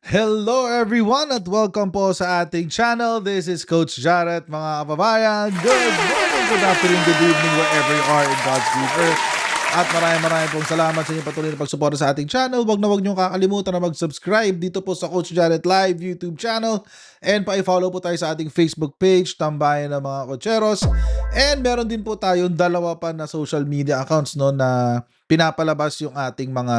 Hello everyone at welcome po sa ating channel. This is Coach Jarrett, mga kababayan. Good morning, good afternoon, good evening, wherever you are in God's green earth. At maraming pong salamat sa inyong patuloy na pagsuporta sa ating channel. Huwag niyong kakalimutan na mag-subscribe dito po sa Coach Jarrett Live YouTube channel. And pa-follow po tayo sa ating Facebook page, Tambayan ng mga Cocheros. And meron din po tayong dalawa pa na social media accounts no, na pinapalabas yung ating mga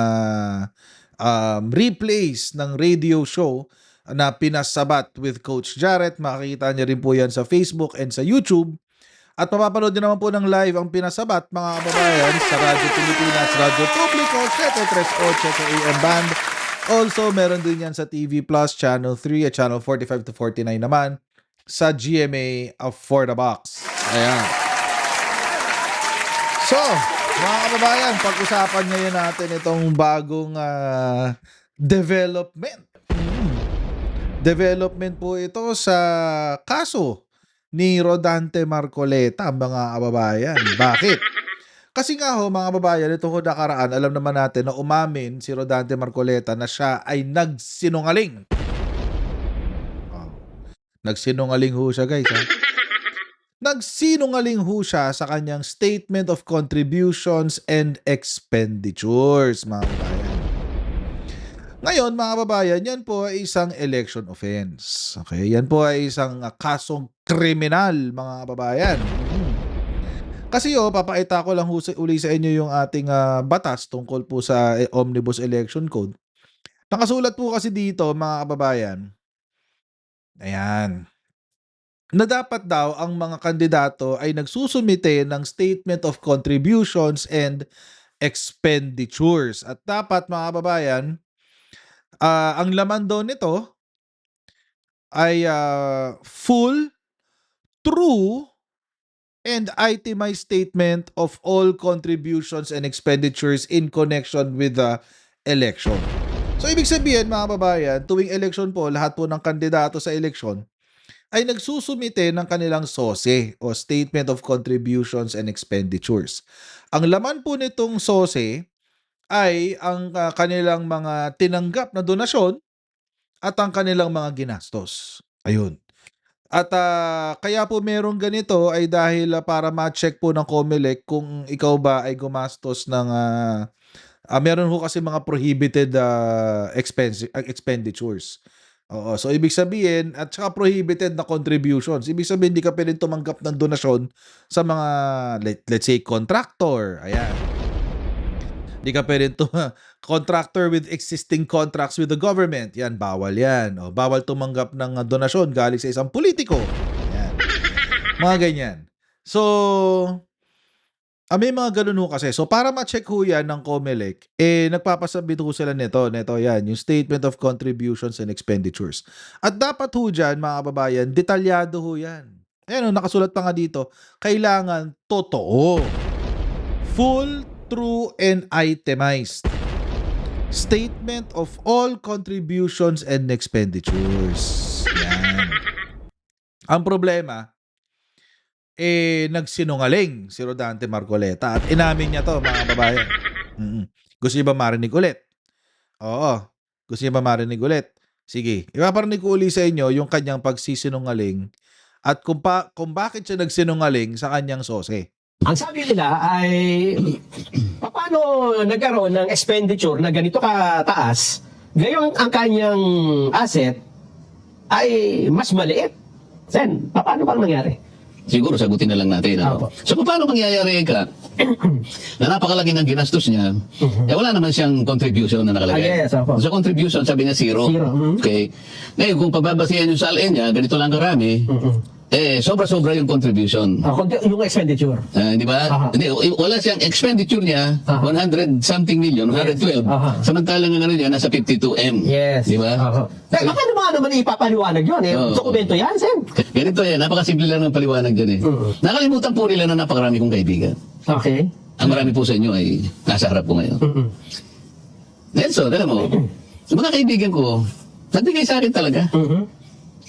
replays ng radio show na Pinasabat with Coach Jarrett. Makikita niyo rin po yan sa Facebook and sa YouTube. At mapapanood niyo naman po ng live ang Pinasabat, mga kababayan, sa Radyo Pilipinas, Radyo Publico, 738 sa AM band. Also, meron din yan sa TV Plus, Channel 3 at Channel 45 to 49 naman sa GMA For The Box. Ayan. So, mga kababayan, pag-usapan ngayon natin itong bagong development. Development po ito sa kaso ni Rodante Marcoleta, mga kababayan. Bakit? Kasi nga ho, mga kababayan, ito ho nakaraan, alam naman natin na umamin si Rodante Marcoleta na siya ay nagsinungaling. Nagsinungaling ho siya, guys. Nagsinungaling ho siya sa kanyang Statement of Contributions and Expenditures, mga kababayan. Ngayon, mga kababayan, yan po ay isang election offense. Okay, yan po ay isang kasong kriminal, mga kababayan. Kasi papakita ko lang uli sa inyo yung ating batas tungkol po sa Omnibus Election Code. Nakasulat po kasi dito, mga kababayan, ayan, na dapat daw ang mga kandidato ay nagsusumite ng Statement of Contributions and Expenditures. At dapat, mga kababayan, ang laman daw nito ay full, true, and itemized statement of all contributions and expenditures in connection with the election. So, ibig sabihin, mga kababayan, tuwing election po, lahat po ng kandidato sa election ay nagsusumite ng kanilang SOSE o Statement of Contributions and Expenditures. Ang laman po nitong SOSE ay ang kanilang mga tinanggap na donasyon at ang kanilang mga ginastos. Ayun. At kaya po merong ganito ay dahil para ma-check po ng COMELEC kung ikaw ba ay gumastos ng meron ho kasi mga prohibited expenditures. Oo, so ibig sabihin, at saka prohibited na contributions. Ibig sabihin, hindi ka pwedeng tumanggap ng donasyon sa mga, let's say, contractor. Ayan. Hindi ka pwedeng contractor with existing contracts with the government. Yan, bawal yan. O, bawal tumanggap ng donasyon galing sa isang politiko. Ayan. Mga ganyan. So, may mga ganun ho kasi. So, para ma-check ho yan ng COMELEC, nagpapasabit ho sila nito. Nito yan, yung Statement of Contributions and Expenditures. At dapat ho dyan, mga kababayan, detalyado ho yan. Ayan, nakasulat pa nga dito, kailangan totoo. Full, true, and itemized statement of all contributions and expenditures. Yan. Ang problema, nagsinungaling si Rodante Marcoleta at inamin niya to, mga babayan. Gusto niyo ba marinig ulit? Oo. Gusto niyo ba marinig ulit? Sige. Ipaparinig ko uli sa inyo yung kanyang pagsisinungaling at kung bakit siya nagsinungaling sa kanyang SOSE. Ang sabi nila ay paano nagkaroon ng expenditure na ganito kataas, gayon ang kanyang asset ay mas maliit. Sen, paano bang nangyari? Siguro sagutin na lang natin. Ano? So paano mangyayari ka na napakalaki ng ginastos niya, wala naman siyang contribution na nakalagay. Yes, opo. So contribution, sabi niya zero. Okay. Ngayon, kung pagbabasihan yung salin niya, ganito lang karami, sobra-sobra yung contribution. Yung expenditure. Di ba? Hindi, wala siyang expenditure niya, 100 something million, 112. Samantalang ang ano niya, nasa 52M. Yes. Di ba? Paano ba naman ipapaliwanag yun? Dokumento yan, Sen. Ganito yan, napakasimple lang ng paliwanag dyan Nakalimutan po nila na napakarami kong kaibigan. Okay. Ang marami po sa inyo ay nasa harap ko ngayon. Nelson, alam mo, sa mga kaibigan ko, nagbigay sa akin talaga.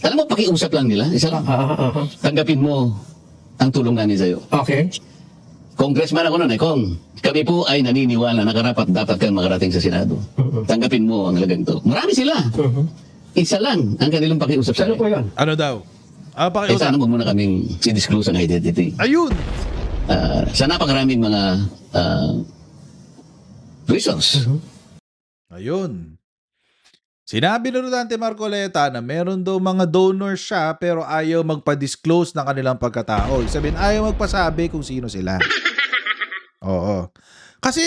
Alam mo, pakiusap lang nila. Tanggapin mo ang tulong namin sa'yo. Okay. Congressman ako noon Kong. Kami po ay naniniwala na karapat dapat kang makarating sa Senado. Tanggapin mo ang halagang to. Marami sila. isa lang ang kanilang pakiusap sa Ano po akin. yun? Ano daw? Eh, Pakiusap. sana huwag muna kaming si-disclose ang identity. Ayun. Sa napakaraming mga reasons. Ayun. Sinabi ni Rodante Marcoleta na meron daw mga donors siya pero ayaw magpa-disclose ng kanilang pagkatao. Ibig sabihin, ayaw magpasabi kung sino sila. Oo. Kasi,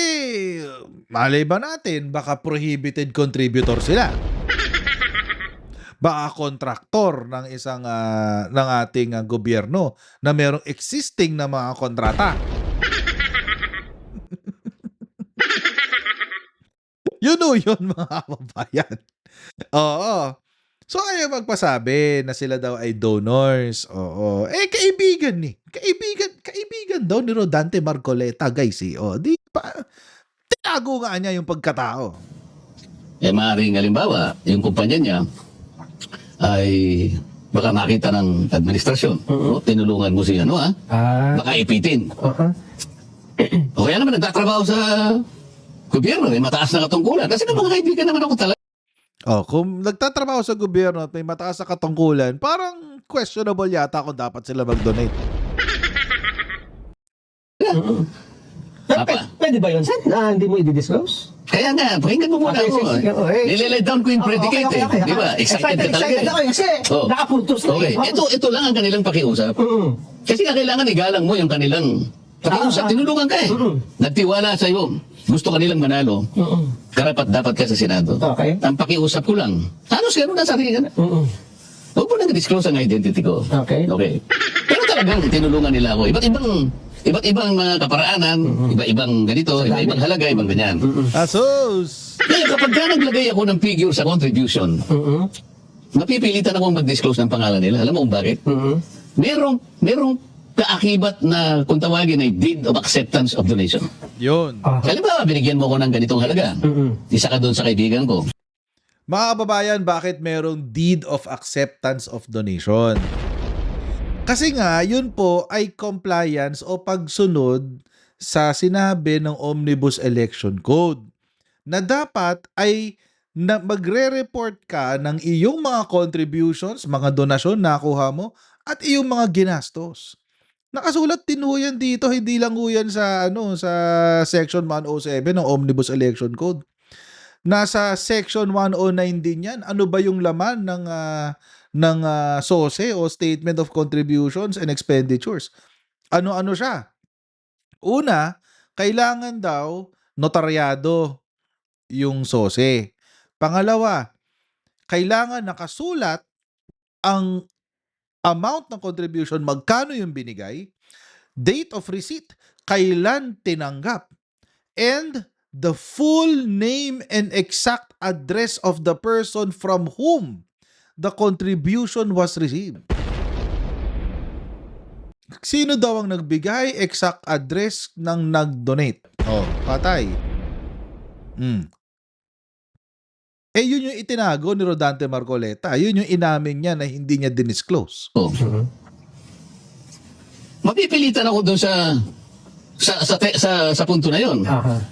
malay ba natin, baka prohibited contributor sila. Baka kontraktor ng isang ng ating gobyerno na merong existing na mga kontrata. Yun o yun, mga kababayan. Oo. So, ayaw magpasabi na sila daw ay donors. Oo. Eh, kaibigan ni. Kaibigan daw ni Rodante Marcoleta, guys. Di pa, tinago nga niya yung pagkatao. Eh, maaaring halimbawa, yung kumpanya niya ay baka makita ng administrasyon. No? Tinulungan mo si baka ipitin. O kaya naman nagtatrabaho sa gobyerno, may mataas na katungkulan. Kasi ng mga kaibigan naman ako talaga. Kung nagtatrabaho sa gobyerno at may mataas na katungkulan, parang questionable yata kung dapat sila mag-donate. Pwede ba yun, Sen? Hindi mo i-disclose? Kaya nga, pakinggan mo muna Okay, ako. sige, okay. Nililay down ko yung predicate. Okay. Di ba? Excited ka talaga. Excited ako kasi Oh. nakapuntos na. Okay, ito lang ang kanilang pakiusap. Kasi nga kailangan igalang mo yung kanilang pakiusap. Tinulungan ka eh. Nagtiwala sa iyo. Gusto kanilang manalo. Karapat dapat ka sa Senado. Okay. Ang pakiusap ko lang. Halos ganun na sarili ka na. Huwag mo nang disclose ang identity ko. Okay. Okay. Pero talagang tinulungan nila ako. Iba't ibang mga kaparaanan, iba-ibang ganito, iba-ibang halaga, ibang ganyan. Asos! Ngayon, kapag ka naglagay ako ng figure sa contribution, mapipilitan akong mag-disclose ng pangalan nila. Alam mo kung bakit? Merong kaakibat na kung tawagin ay deed of acceptance of donation. Yun. Halimbawa, binigyan mo ko ng ganitong halaga. Isa ka doon sa kaibigan ko. Mga kababayan, bakit merong deed of acceptance of donation? Kasi nga, yun po ay compliance o pagsunod sa sinabi ng Omnibus Election Code na dapat ay magre-report ka ng iyong mga contributions, mga donasyon na nakuha mo at iyong mga ginastos. Nakasulat din ho yan dito, hindi lang ho yan sa, sa Section 107 ng Omnibus Election Code. Nasa Section 109 din yan. Ano ba yung laman ng SOSE o Statement of Contributions and Expenditures? Ano-ano siya? Una, kailangan daw notaryado yung SOSE. Pangalawa, kailangan nakasulat ang amount ng contribution, magkano yung binigay, date of receipt, kailan tinanggap, and the full name and exact address of the person from whom the contribution was received. Sino daw ang nagbigay? Exact address ng nag-donate. Patay. Yun yung itinago ni Rodante Marcoleta. Yun yung inamin niya na hindi niya dinisclose. Mapipilitan ako doon sa punto na yon.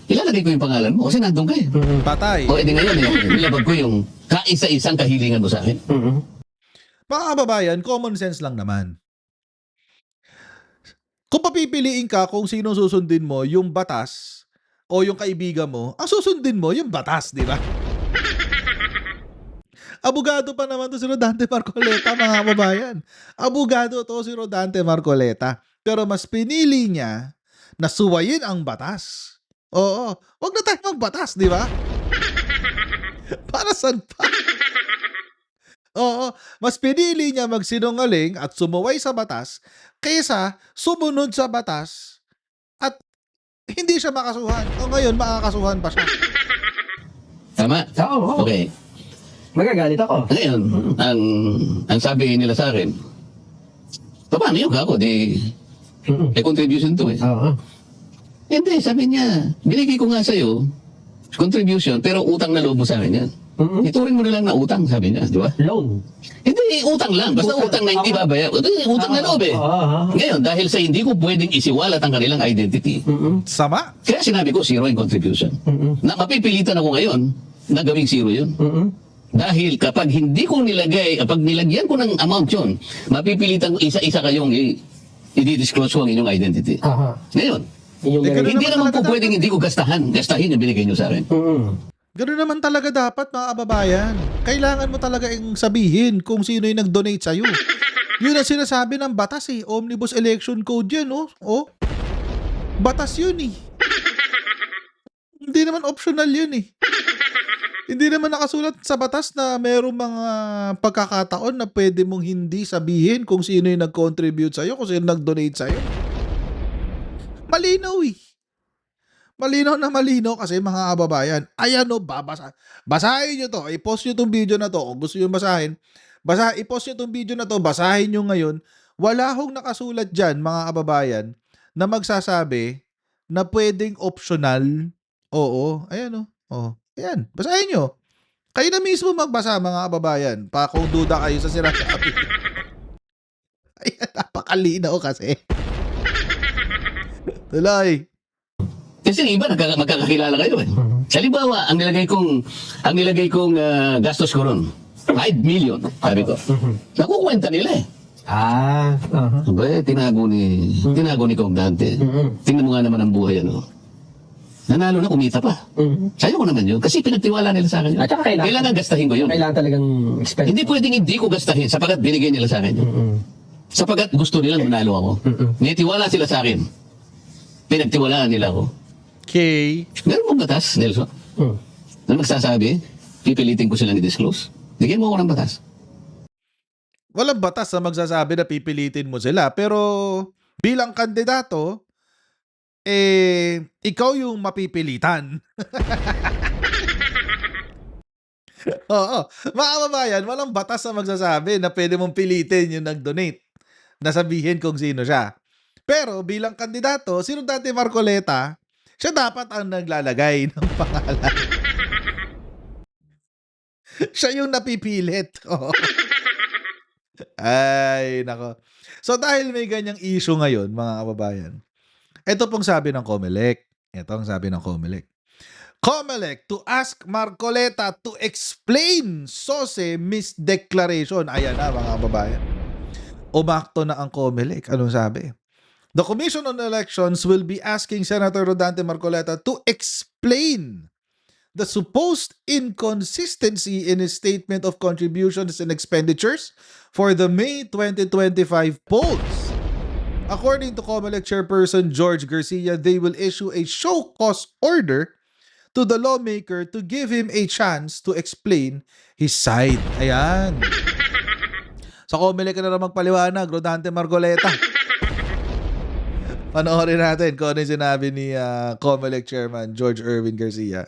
Ilalagay ko yung pangalan mo kasi nandun ka eh. Patay. O edi ngayon nilabag ko yung kaisa-isang kahilingan mo sa akin. Mga kababayan, common sense lang naman. Kung papipiliin ka kung sino susundin mo, yung batas o yung kaibigan mo, ang susundin mo yung batas, di ba? Abogado pa naman to si Rodante Marcoleta, mga kababayan. Abogado to si Rodante Marcoleta. Pero mas pinili niya na suwayin ang batas. Oo, wag na tayo magbatas, di ba? Para saan pa? Oo, mas pinili niya magsinungaling at sumuway sa batas kaysa sumunod sa batas at hindi siya makasuhan. O ngayon, makakasuhan pa siya. Tama? Oo. Okay. Magagalit ako. Ngayon, ang sabi nila sa akin, paano yung kako? Contribution to eh. Oo. Hindi, sabi niya, binigay ko nga sa'yo, contribution, pero utang na loob mo sa akin yan. Ituring mo na lang na utang, sabi niya, di ba? Loan. Hindi, utang lang. Basta utang na hindi babaya. Utang na loob eh. Ngayon, dahil sa hindi ko pwedeng isiwalat ang kanilang identity, Sama? kaya sinabi ko, zero in contribution. Na mapipilitan ako ngayon na gawing zero yun. Dahil kapag hindi ko nilagay, kapag nilagyan ko ng amount yun, mapipilitan ko isa-isa kayong i-disclose ko ang inyong identity. Aha. Ngayon, Yung Eh, ganun hindi naman naman po talaga pwedeng hindi ko gastahin yung binigay nyo sa akin. Ganoon naman talaga dapat, mga kababayan. Kailangan mo talaga yung sabihin kung sino yung nag-donate sa'yo. Yun ang sinasabi ng batas eh. Omnibus Election Code yan, oh. Oh. Batas yun eh. Hindi naman optional yun eh. Hindi naman nakasulat sa batas na merong mga pagkakataon na pwede mong hindi sabihin kung sino yung nag-contribute sa'yo, kung sino nag-donate sa'yo. Malinaw eh. Malinaw na malinaw kasi, mga kababayan. Ayan o, basahin nyo to. I-post nyo tong video na to. Kung gusto nyo basahin, i-post nyo tong video na to. Basahin nyo ngayon. Wala hong nakasulat dyan, mga kababayan, na magsasabi na pwedeng optional. Oo. Ayan o. Oh. Ayan. Basahin nyo. Kayo na mismo magbasa, mga kababayan. Pa kung duda kayo sa sinasabi. Ayan, napakalinaw kasi. Tuloy. Kasi yung iba, magkakakilala kayo eh. Sa halimbawa, ang nilagay kong gastos ko ron, 5 million, sabi ko. Nakukwenta nila eh. Aba, tinago ni Kong Dante. Tingnan mo nga naman ang buhay, ano. Nanalo na, kumita pa. Sayo ko naman yun. Kasi pinagtiwala nila sa akin yun. At saka Kailangan gastahin ko yun. Kailangan talagang expense. Hindi pwedeng hindi ko gastahin sapagat binigay nila sa akin yun. Sapagat gusto nilang manalo ako. Nitiwala sila sa akin. Pinagtiwalaan nila ako. Okay. Meron mong batas, Nelson? Na magsasabi, pipilitin ko sila ni-disclose. Bigyan mo ako ng batas. Walang batas na magsasabi na pipilitin mo sila. Pero bilang kandidato, ikaw yung mapipilitan. Oo. Mga kababayan, walang batas na magsasabi na pwede mong pilitin yung nag-donate na sabihin kung sino siya. Pero bilang kandidato, si Rodante Marcoleta, siya dapat ang naglalagay ng pangalan. Siya yung napipilit. Oo. Ay, nako. So dahil may ganyang issue ngayon, mga kababayan, ito pong sabi ng COMELEC. Ito ang sabi ng COMELEC. COMELEC to ask Marcoleta to explain SOSE misdeclaration. Ayan na, mga kababayan. Umakto na ang COMELEC. Anong sabi? The Commission on Elections will be asking Senator Rodante Marcoleta to explain the supposed inconsistency in his statement of contributions and expenditures for the May 2025 polls. According to COMELEC Chairperson George Garcia, they will issue a show cause order to the lawmaker to give him a chance to explain his side. Ayan. Sa COMELEC ka na naman magpaliwanag, Rodante Marcoleta. Panoorin natin kung ano yung sinabi ni COMELEC Chairman George Erwin Garcia.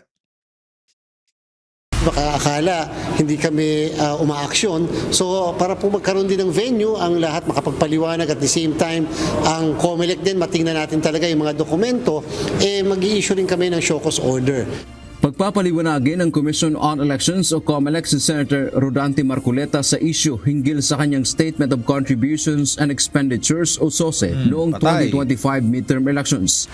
Baka akala hindi kami umaaksyon. So para po magkaroon din ng venue, ang lahat makapagpaliwanag at the same time, ang COMELEC din, matingnan natin talaga yung mga dokumento, mag-i-issue rin kami ng show cause order. Pagpapaliwanagin ng Commission on Elections o COMELEC si Senator Rodante Marcoleta sa issue hinggil sa kanyang Statement of Contributions and Expenditures o SOSE noong patay. 2025 midterm elections.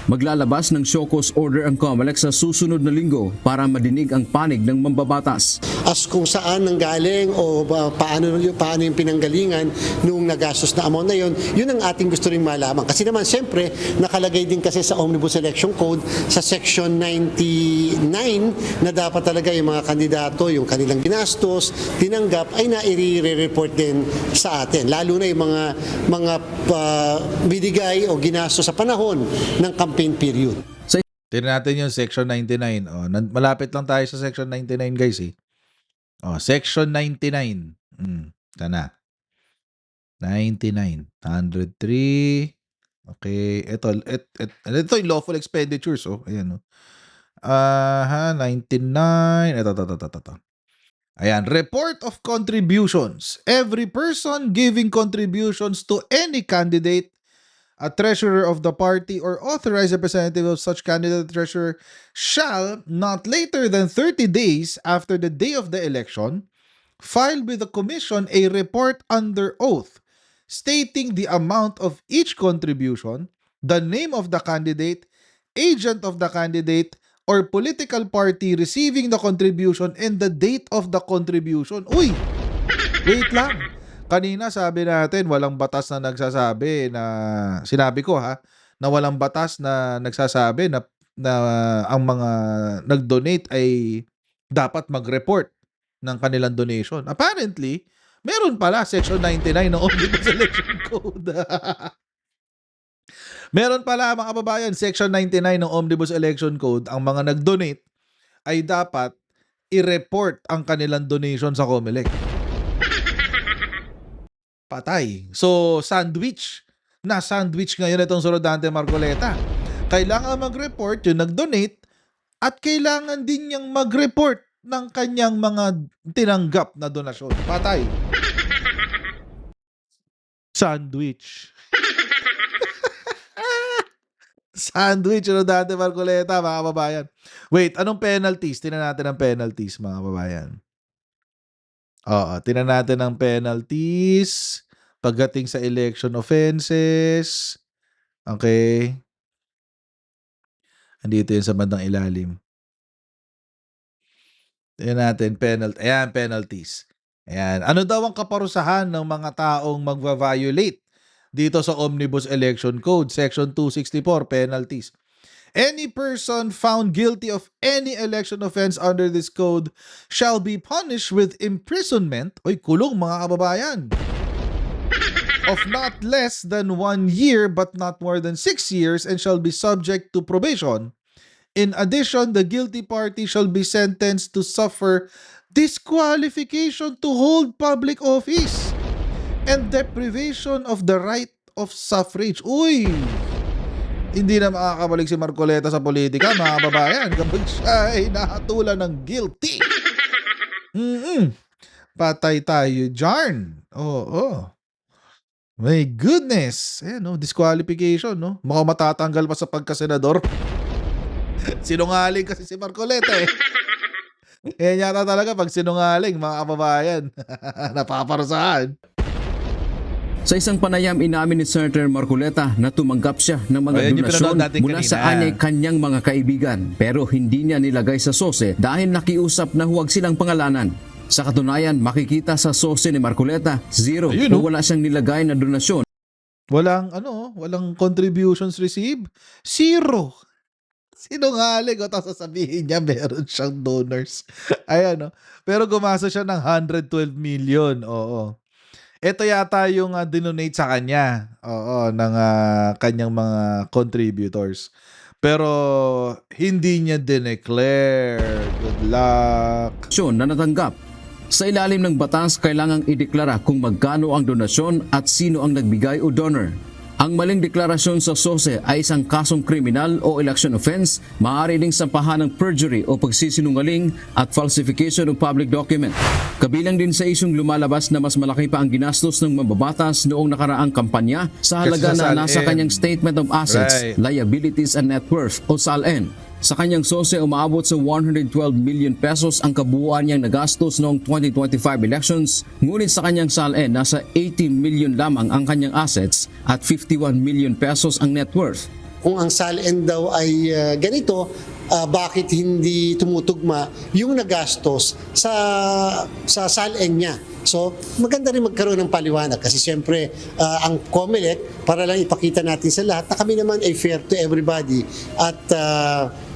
Maglalabas ng show cause order ang COMELEC sa susunod na linggo para madinig ang panig ng mambabatas. As kung saan nanggaling o paano yung pinanggalingan nung nagastos na amount na yun ang ating gusto rin malaman. Kasi naman siyempre nakalagay din kasi sa Omnibus Election Code sa Section 99 na dapat talaga yung mga kandidato, yung kanilang ginastos, tinanggap ay naire-report din sa atin. Lalo na yung mga binigay o ginastos sa panahon ng campaign period. Tignan natin yung Section 99. Oh, malapit lang tayo sa Section 99, guys eh. Oh, Section 99. Sana. 99. 103. Okay. Ito yung lawful expenditures. Oh, ayan. Oh. 99. Ito. Ayan. Report of contributions. Every person giving contributions to any candidate, a treasurer of the party, or authorized representative of such candidate or treasurer shall, not later than 30 days after the day of the election, file with the commission a report under oath stating the amount of each contribution, the name of the candidate, agent of the candidate, or political party receiving the contribution and the date of the contribution. Uy! Wait lang. Kanina sabi natin walang batas na nagsasabi na, sinabi ko ha, na walang batas na nagsasabi na ang mga nag-donate ay dapat mag-report ng kanilang donation. Apparently, meron pala Section 99 ng Omnibus Election Code. Meron pala mga kababayan, Section 99 ng Omnibus Election Code, ang mga nag-donate ay dapat i-report ang kanilang donation sa COMELEC. Patay. So, sandwich. Na-sandwich ngayon itong si Rodante Marcoleta. Kailangan mag-report yung nag-donate at kailangan din niyang mag-report ng kanyang mga tinanggap na donasyon. Patay. Sandwich. Sandwich, Rodante Marcoleta, mga kababayan. Wait, anong penalties? Tingnan natin ang penalties, mga kababayan. Oo, tingnan natin ang penalties pagdating sa election offenses. Okay. Andito yun sa bandang ilalim. Tingnan natin, penalty. Ayan, penalties. Ayan. Ano daw ang kaparusahan ng mga taong magva-violate dito sa Omnibus Election Code, Section 264, penalties. Any person found guilty of any election offense under this code shall be punished with imprisonment, oy kulong mga kababayan, of not less than 1 year but not more than 6 years and shall be subject to probation. In addition, the guilty party shall be sentenced to suffer disqualification to hold public office and deprivation of the right of suffrage. Uy! Hindi na makakabalik si Marcoleta sa politika, mga kababayan, kapag siya ay nahatulan ng guilty. Patay tayo dyan. Oo. My goodness. Ayan, no? Disqualification, no? Mukhang matatanggal pa sa pagkasenador. Sinungaling kasi si Marcoleta eh. Yan yata talaga pag sinungaling, mga kababayan. Napaparusahan. Sa isang panayam, inamin ni Senator Marcoleta na tumanggap siya ng mga Ayan yung donasyon pinanood natin mula kanina. sa anyay kanyang mga kaibigan, pero hindi niya nilagay sa sose dahil nakiusap na huwag silang pangalanan. Sa katunayan, makikita sa sose ni Marcoleta, zero Ayun, o no? wala siyang nilagay na donasyon. Walang contributions received. Zero. Sinungaling o tapos sasabihin niya meron siyang donors. Ayan, no? Pero gumasa siya ng 112 million. Oo. Ito yata yung dinonate sa kanya. Oo, ng kanyang mga contributors. Pero hindi niya dineclare. Good luck. Na natanggap. Sa ilalim ng batas, kailangang ideklara kung magkano ang donasyon at sino ang nagbigay o donor. Ang maling deklarasyon sa SOSE ay isang kasong kriminal o election offense, maaari ding sampahan ng perjury o pagsisinungaling at falsification of public document. Kabilang din sa isyong lumalabas na mas malaki pa ang ginastos ng mambabatas noong nakaraang kampanya sa halaga Kasi sa na nasa SALN. kanyang Statement of Assets, Right. Liabilities and Net Worth o SALN. Sa kanyang SOSE, umaabot sa 112 million pesos ang kabuuan niyang nagastos noong 2025 elections, ngunit sa kanyang SALN, nasa 80 million lamang ang kanyang assets at 51 million pesos ang net worth. Kung ang SALN daw ay ganito, bakit hindi tumutugma yung nagastos sa SALN niya? So, maganda rin magkaroon ng paliwanag kasi siyempre ang COMELEC, para lang ipakita natin sa lahat na kami naman ay fair to everybody at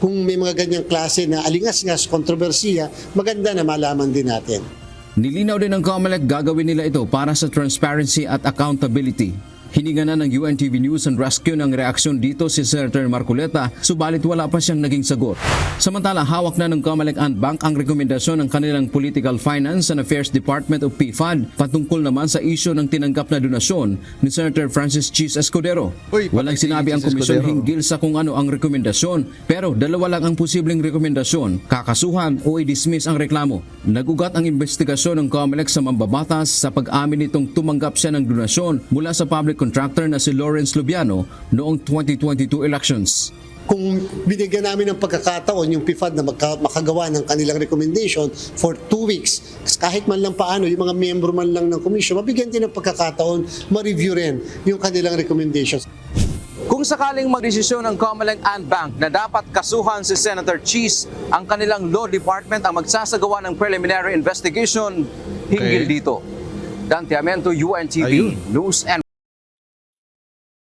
kung may mga ganyang klase na alingas-ngas, kontrobersiya, maganda na malaman din natin. Nilinaw din ng COMELEC gagawin nila ito para sa transparency at accountability. Hininga na ng UNTV News and Rescue ng reaksyon dito si Senator Marcoleta, subalit wala pa siyang naging sagot. Samantala, hawak na ng COMELEC and Bank ang rekomendasyon ng kanilang Political Finance and Affairs Department of PFAD patungkol naman sa isyu ng tinanggap na donasyon ni Senator Francis Chis Escudero. Uy, Walang patay si sinabi ang Chis komisyon Escudero. hinggil sa kung ano ang rekomendasyon, pero dalawa lang ang posibleng rekomendasyon, kakasuhan o i-dismiss ang reklamo. Nagugat ang investigasyon ng COMELEC sa mambabatas sa pag-amin nitong tumanggap siya ng donasyon mula sa public contractor na si Lawrence Lubiano noong 2022 elections. Kung binigyan namin ng pagkakataon yung PFAD na makagawa ng kanilang recommendation for 2 weeks, kahit man lang paano, yung mga miyembro man lang ng komisyon, mabigyan din ng pagkakataon, ma-review rin yung kanilang recommendations. Kung sakaling magdesisyon ng Comelec and Bank na dapat kasuhan si Senator Cheese, ang kanilang law department ang magsasagawa ng preliminary investigation hinggil Okay. dito. Dante Amento, UNTV, Ayun. News and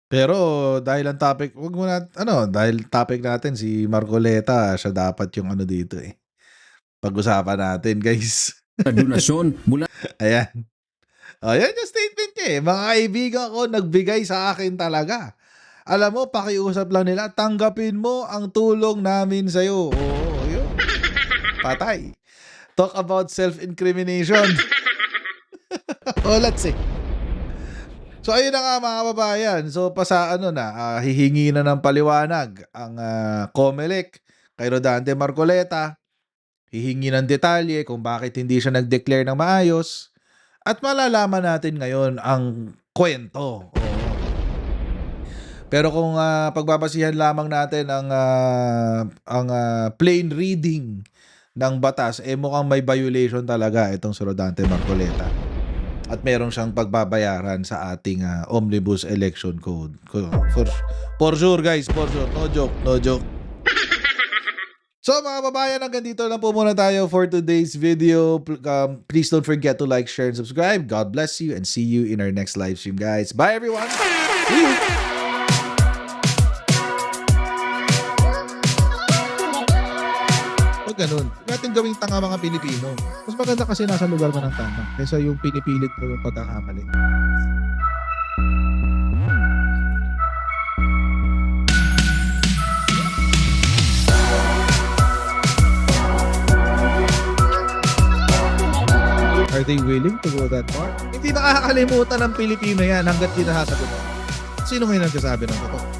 Pero dahil ang topic, wag mo na, dahil topic natin si Marcoleta, siya dapat yung ano dito eh. Pag-usapan natin, guys. donasyon mula Ayan. Ayan yung statement niya eh. Mga kaibigan ko, nagbigay sa akin talaga. Alam mo, pakiusap lang nila, tanggapin mo ang tulong namin sa'yo. Oo, yun. Patay. Talk about self-incrimination. Olats eh. So ayun na nga mga kababayan. So hihingi na ng paliwanag ang Comelec kay Rodante Marcoleta. Hihingi ng detalye kung bakit hindi siya nag-declare ng maayos. At malalaman natin ngayon ang kwento. Oo. Pero kung pagbabasihan lamang natin ang plain reading ng batas, mukhang may violation talaga itong si Rodante Marcoleta. At meron siyang pagbabayaran sa ating Omnibus Election Code. For sure guys, for sure. No joke, no joke. So mga babayan, hanggang dito lang po muna tayo for today's video. Please don't forget to like, share, and subscribe. God bless you and see you in our next live stream, guys. Bye everyone! See you! Huwag ganun. Huwag natin gawing tanga mga Pilipino. Mas maganda kasi nasa lugar ka ng tama kaysa yung pinipilit mo yung pagkakamali. Are they willing to go that far? Hindi nakakalimutan ng Pilipino yan hanggat di nasasagot. Sino ngayon nagsasabi ng totoo?